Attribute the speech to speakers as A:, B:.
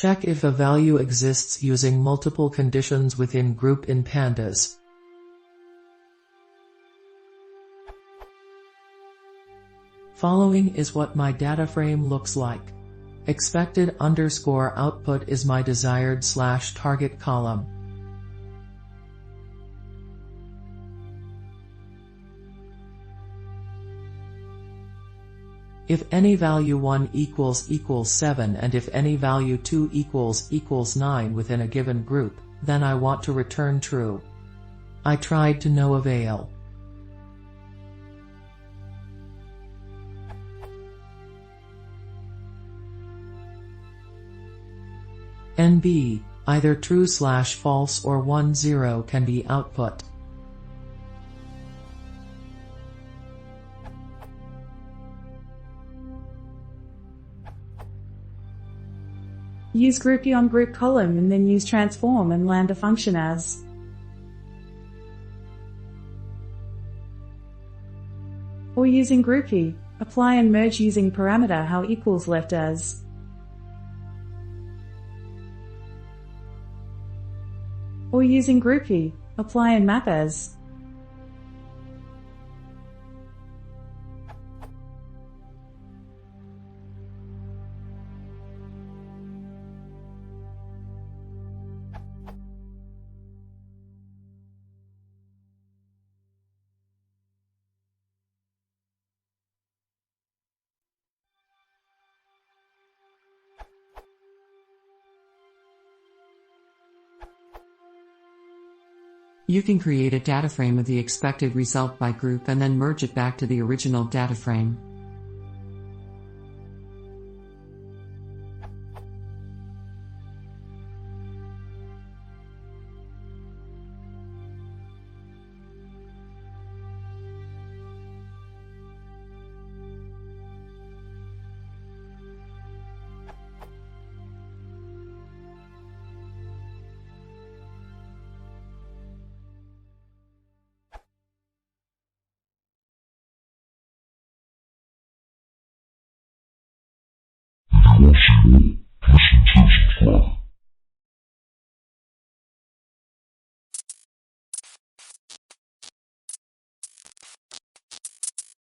A: Check if a value exists using multiple conditions within group in pandas. Following is what my data frame looks like. Expected underscore output is my desired / target column. If any value 1 equals 7 and if any value 2 equals 9 within a given group, then I want to return true. I tried to no avail. NB, either true / false or 1 0 can be output.
B: Use groupie on group column and then use transform and land a function as. Or using groupie, apply and merge using parameter how equals left as. Or using groupie, apply and map as.
C: You can create a data frame of the expected result by group and then merge it back to the original data frame.